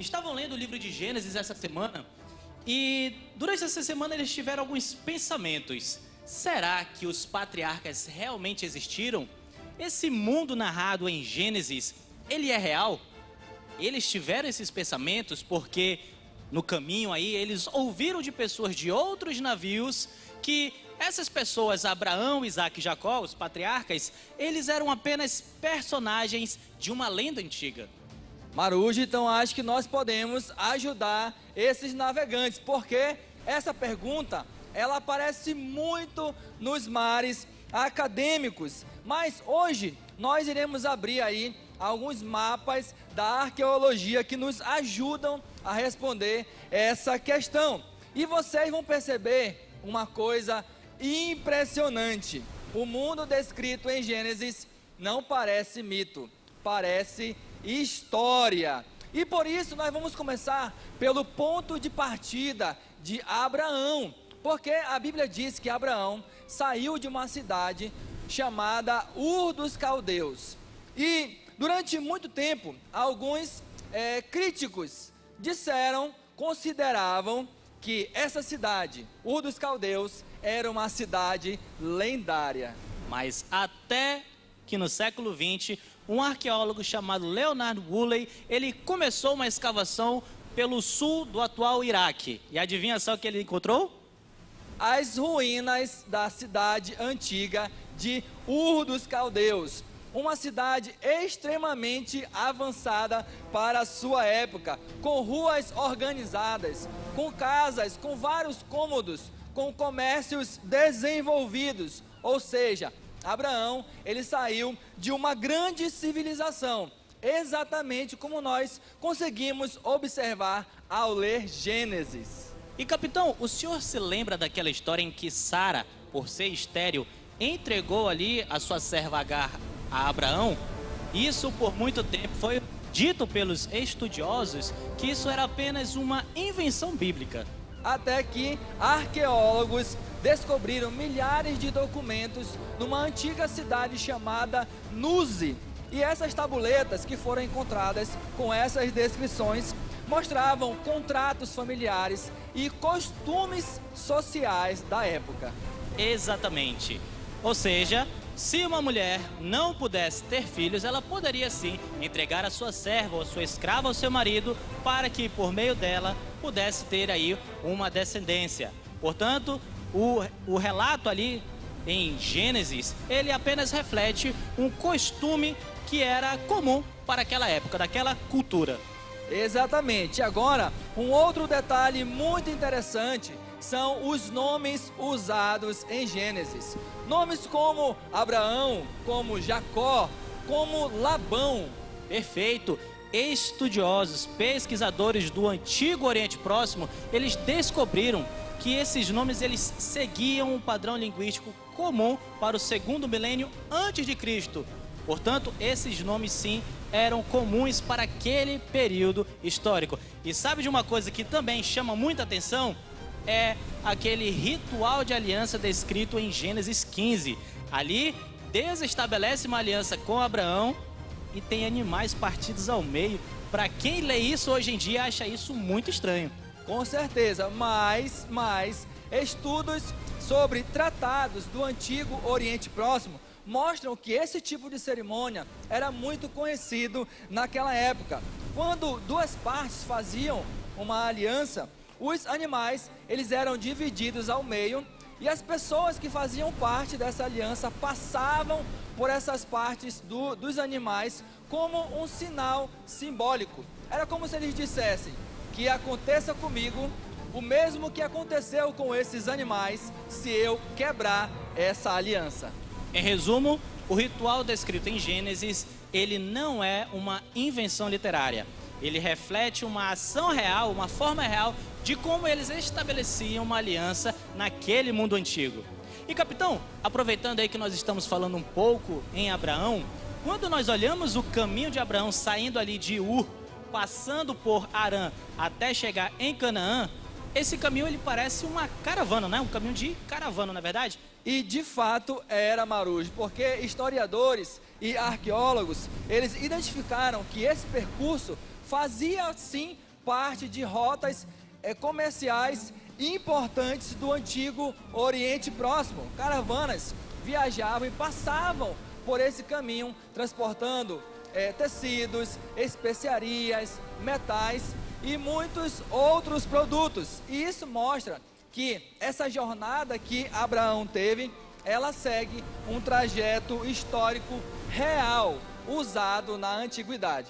estavam lendo o livro de Gênesis essa semana e durante essa semana eles tiveram alguns pensamentos. Será que os patriarcas realmente existiram? Esse mundo narrado em Gênesis, ele é real? Eles tiveram esses pensamentos porque no caminho aí eles ouviram de pessoas de outros navios que essas pessoas, Abraão, Isaac e Jacó, os patriarcas, eles eram apenas personagens de uma lenda antiga. Marujo, então acho que nós podemos ajudar esses navegantes, porque essa pergunta, ela aparece muito nos mares acadêmicos, mas hoje nós iremos abrir aí alguns mapas da arqueologia que nos ajudam a responder essa questão. E vocês vão perceber uma coisa impressionante. O mundo descrito em Gênesis não parece mito, parece história. E por isso nós vamos começar pelo ponto de partida de Abraão, porque a Bíblia diz que Abraão saiu de uma cidade chamada Ur dos Caldeus. E durante muito tempo, alguns críticos consideravam que essa cidade, Ur dos Caldeus, era uma cidade lendária. Mas até que no século XX, um arqueólogo chamado Leonard Woolley, ele começou uma escavação pelo sul do atual Iraque. E adivinha só o que ele encontrou? As ruínas da cidade antiga de Ur dos Caldeus. Uma cidade extremamente avançada para a sua época, com ruas organizadas, com casas, com vários cômodos, com comércios desenvolvidos. Ou seja, Abraão, ele saiu de uma grande civilização, exatamente como nós conseguimos observar ao ler Gênesis. E capitão, o senhor se lembra daquela história em que Sara, por ser estéril, entregou ali a sua serva Agar a Abraão? Isso por muito tempo foi dito pelos estudiosos que isso era apenas uma invenção bíblica. Até que arqueólogos descobriram milhares de documentos numa antiga cidade chamada Nuzi. E essas tabuletas que foram encontradas com essas descrições mostravam contratos familiares e costumes sociais da época. Exatamente. Ou seja, se uma mulher não pudesse ter filhos, ela poderia sim entregar a sua serva ou a sua escrava ao seu marido para que por meio dela pudesse ter aí uma descendência. Portanto, o relato ali em Gênesis, ele apenas reflete um costume que era comum para aquela época, daquela cultura. Exatamente. Agora, um outro detalhe muito interessante são os nomes usados em Gênesis. Nomes como Abraão, como Jacó, como Labão. Perfeito. Estudiosos, pesquisadores do Antigo Oriente Próximo, eles descobriram que esses nomes eles seguiam um padrão linguístico comum para o segundo milênio antes de Cristo. Portanto, esses nomes sim eram comuns para aquele período histórico. E sabe de uma coisa que também chama muita atenção? É aquele ritual de aliança descrito em Gênesis 15. Ali, Deus estabelece uma aliança com Abraão e tem animais partidos ao meio. Para quem lê isso hoje em dia, acha isso muito estranho. Com certeza, mas estudos sobre tratados do Antigo Oriente Próximo mostram que esse tipo de cerimônia era muito conhecido naquela época. Quando duas partes faziam uma aliança, os animais eles eram divididos ao meio e as pessoas que faziam parte dessa aliança passavam por essas partes dos animais como um sinal simbólico. Era como se eles dissessem que aconteça comigo o mesmo que aconteceu com esses animais se eu quebrar essa aliança. Em resumo, o ritual descrito em Gênesis, ele não é uma invenção literária. Ele reflete uma ação real, uma forma real de como eles estabeleciam uma aliança naquele mundo antigo. E capitão, aproveitando aí que nós estamos falando um pouco em Abraão, quando nós olhamos o caminho de Abraão saindo ali de Ur, passando por Harã até chegar em Canaã, esse caminho ele parece uma caravana, né? Um caminho de caravana, não é verdade? E de fato era, Marujo, porque historiadores e arqueólogos, eles identificaram que esse percurso fazia sim parte de rotas comerciais importantes do antigo Oriente Próximo. Caravanas viajavam e passavam por esse caminho, transportando tecidos, especiarias, metais e muitos outros produtos. E isso mostra que essa jornada que Abraão teve, ela segue um trajeto histórico real, usado na antiguidade.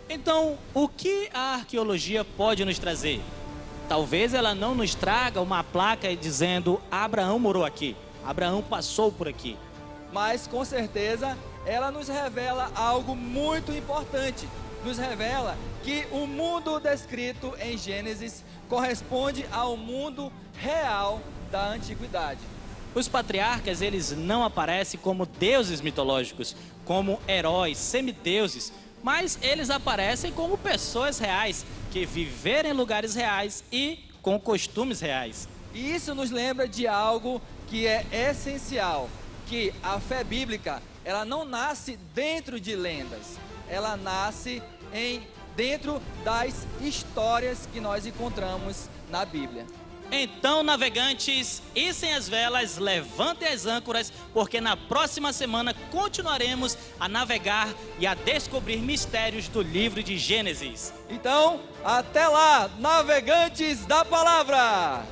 Então, o que a arqueologia pode nos trazer? Talvez ela não nos traga uma placa dizendo Abraão morou aqui, Abraão passou por aqui. Mas com certeza ela nos revela algo muito importante. Nos revela que o mundo descrito em Gênesis corresponde ao mundo real da antiguidade. Os patriarcas, eles não aparecem como deuses mitológicos, como heróis, semideuses, mas eles aparecem como pessoas reais, que viveram em lugares reais e com costumes reais. E isso nos lembra de algo que é essencial, que a fé bíblica, ela não nasce dentro de lendas, ela nasce dentro das histórias que nós encontramos na Bíblia. Então, navegantes, hissem as velas, levantem as âncoras, porque na próxima semana continuaremos a navegar e a descobrir mistérios do livro de Gênesis. Então, até lá, navegantes da palavra!